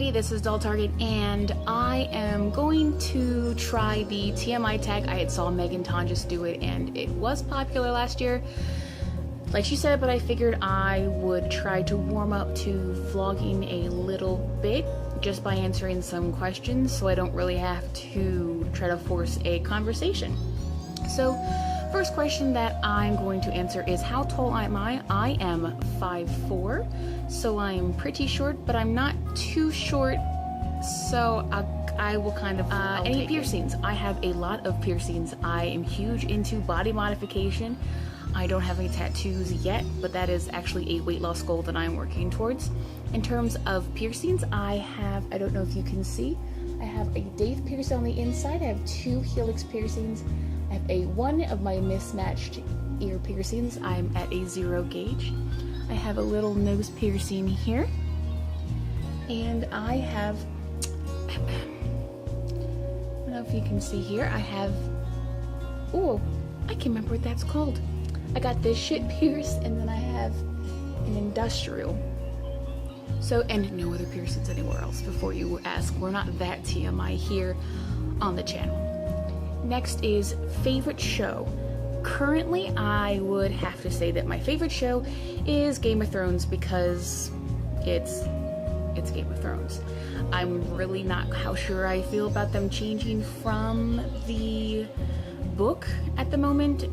everybody, this is Dolltarget, and I am going to try the TMI tag. I had saw Megan Ton just do it, and it was popular last year, like she said, but I figured I would try to warm up to vlogging a little bit just by answering some questions, so I don't really have to try to force a conversation. So, first question that I'm going to answer is, how tall am I? I am 5'4", so I'm pretty short, but I'm not too short, so I will kind of any piercings. I have a lot of piercings. I am huge into body modification. I don't have any tattoos yet, but that is actually a weight loss goal that I'm working towards. In terms of piercings, I don't know if you can see, I have a Dave piercing on the inside. I have 2 helix piercings. I have one of my mismatched ear piercings. I'm at a 0 gauge. I have a little nose piercing here. And I have, I don't know if you can see here, I have, oh, I can't remember what that's called. I got this shit pierced, and then I have an industrial. So, and no other piercings anywhere else, before you ask. We're not that TMI here on the channel. Next is favorite show. Currently, I would have to say that my favorite show is Game of Thrones, because it's Game of Thrones. I'm really not how sure I feel about them changing from the book at the moment,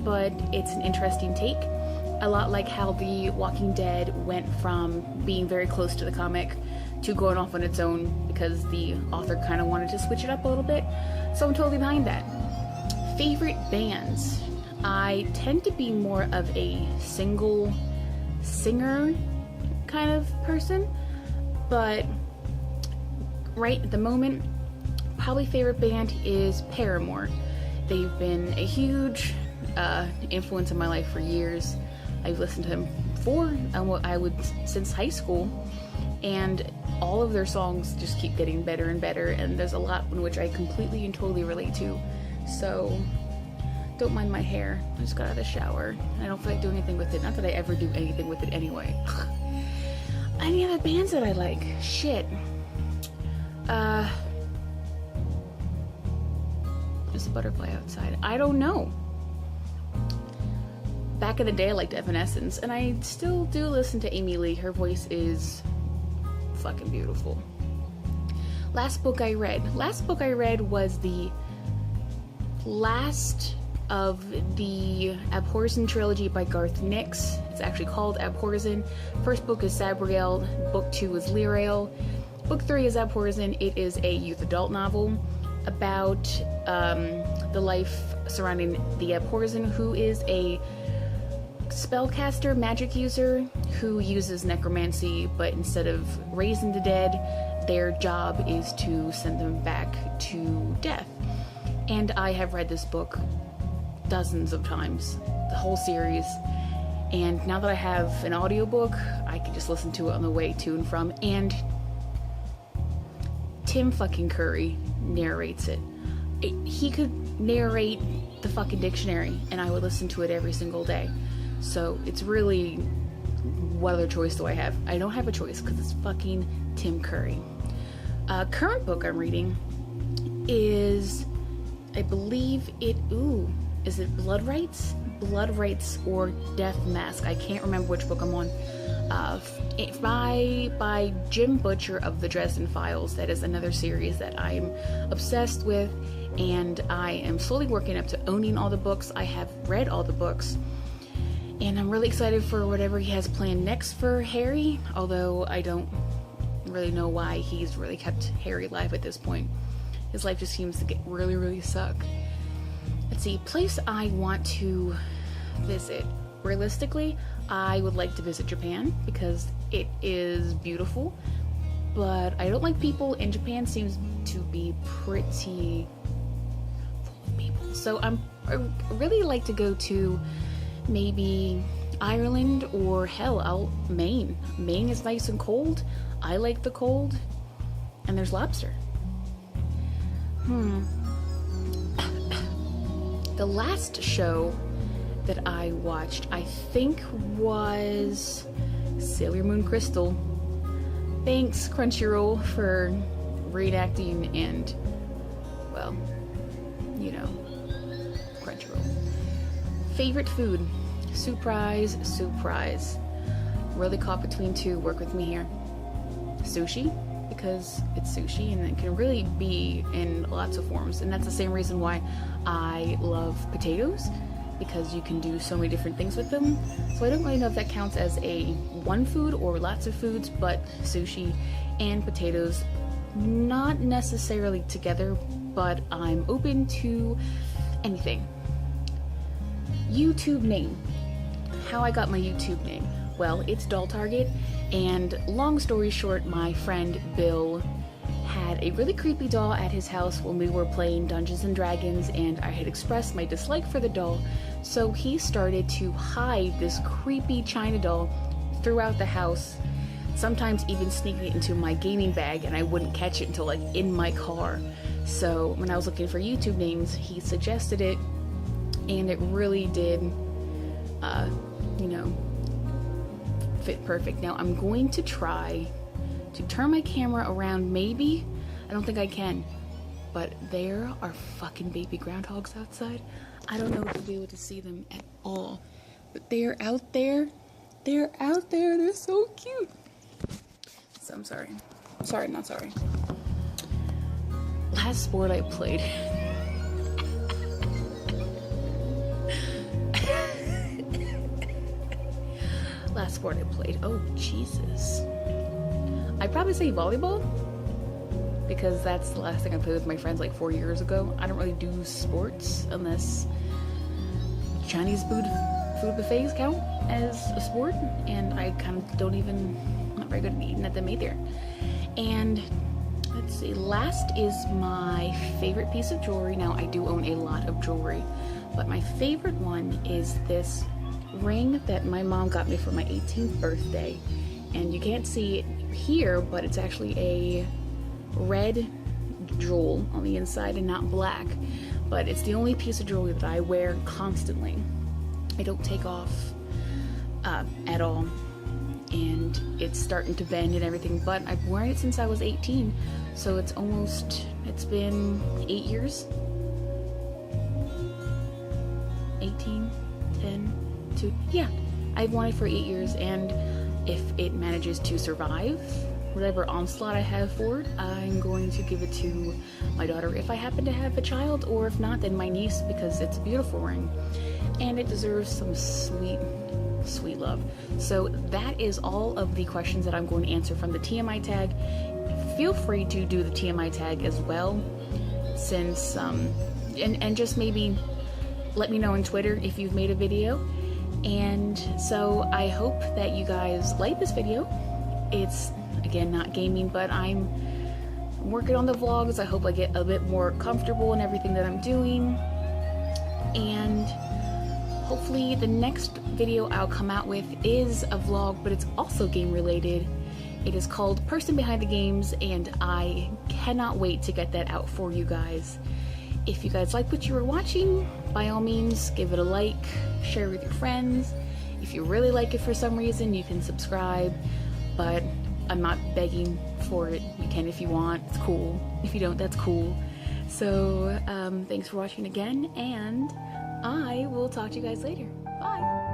but it's an interesting take. A lot like how The Walking Dead went from being very close to the comic to going off on its own because the author kind of wanted to switch it up a little bit. So I'm totally behind that. Favorite bands. I tend to be more of a single singer kind of person, but right at the moment, probably favorite band is Paramore. They've been a huge influence in my life for years. I've listened to them since high school, and all of their songs just keep getting better and better, and there's a lot in which I completely and totally relate to. So don't mind my hair. I just got out of the shower. I don't feel like doing anything with it. Not that I ever do anything with it anyway. Any other bands that I like? Shit. There's a butterfly outside. I don't know. Back in the day, I liked Evanescence, and I still do listen to Amy Lee. Her voice is fucking beautiful. Last book I read was the last of the Abhorsen trilogy by Garth Nix. It's actually called Abhorsen. First book is Sabriel, book 2 is Lyrael, book 3 is Abhorsen. It is a youth adult novel about the life surrounding the Abhorsen, who is a spellcaster, magic user who uses necromancy, but instead of raising the dead, their job is to send them back to death. And I have read this book dozens of times, the whole series, and now that I have an audiobook, I can just listen to it on the way to and from, and Tim fucking Curry narrates it. He could narrate the fucking dictionary, and I would listen to it every single day. So it's really, what other choice do I have? I don't have a choice because it's fucking Tim Curry. Current book I'm reading is, I believe is it Blood Rites? Blood Rites or Death Mask. I can't remember which book I'm on. By Jim Butcher of the Dresden Files. That is another series that I'm obsessed with, and I am slowly working up to owning all the books. I have read all the books, and I'm really excited for whatever he has planned next for Harry, although I don't really know why he's really kept Harry alive at this point. His life just seems to get really, really suck. Let's see, place I want to visit. Realistically, I would like to visit Japan because it is beautiful, but I don't like people, and Japan seems to be pretty full of people. So I really like to go to maybe Ireland, or hell, Maine. Maine is nice and cold. I like the cold, and there's lobster. The last show that I watched, I think, was Sailor Moon Crystal. Thanks, Crunchyroll, for reenacting and, well, you know, Crunchyroll. Favorite food? Surprise, surprise. Really caught between two. Work with me here. Sushi, because it's sushi and it can really be in lots of forms. And that's the same reason why I love potatoes, because you can do so many different things with them. So I don't really know if that counts as a one food or lots of foods, but sushi and potatoes, not necessarily together, but I'm open to anything. YouTube name. How I got my YouTube name. Well, it's Dolltarget, and long story short, my friend Bill had a really creepy doll at his house when we were playing Dungeons and Dragons, and I had expressed my dislike for the doll, so he started to hide this creepy China doll throughout the house, sometimes even sneaking it into my gaming bag, and I wouldn't catch it until like in my car. So when I was looking for YouTube names, he suggested it, and it really did, you know, fit perfect. Now I'm going to try to turn my camera around, maybe. I don't think I can, but there are fucking baby groundhogs outside. I don't know if you'll be able to see them at all, but they're out there. They're out there. They're so cute. So I'm sorry. Sorry, not sorry. Last sport I played. Last sport I played. Oh, Jesus. I'd probably say volleyball, because that's the last thing I played with my friends like 4 years ago. I don't really do sports unless Chinese food buffets count as a sport, and I kind of don't even, I'm not very good at eating at them either. And let's see, last is my favorite piece of jewelry. Now, I do own a lot of jewelry, but my favorite one is this ring that my mom got me for my 18th birthday. And you can't see it here, but it's actually a red jewel on the inside and not black. But it's the only piece of jewelry that I wear constantly. I don't take off at all. And it's starting to bend and everything, but I've worn it since I was 18. So it's been 8 years. 18, 10, 2, yeah. I've worn it for 8 years, and if it manages to survive whatever onslaught I have for it, I'm going to give it to my daughter if I happen to have a child, or if not, then my niece, because it's a beautiful ring and it deserves some sweet, sweet love. So that is all of the questions that I'm going to answer from the TMI tag. Feel free to do the TMI tag as well, since and just maybe let me know on Twitter if you've made a video. And so I hope that you guys like this video. It's, again, not gaming, but I'm working on the vlogs. I hope I get a bit more comfortable in everything that I'm doing. And hopefully the next video I'll come out with is a vlog, but it's also game related. It is called Person Behind the Games, and I cannot wait to get that out for you guys. If you guys like what you were watching, by all means, give it a like, share with your friends. If you really like it for some reason, you can subscribe, but I'm not begging for it. You can if you want, it's cool. If you don't, that's cool. So, thanks for watching again, and I will talk to you guys later. Bye!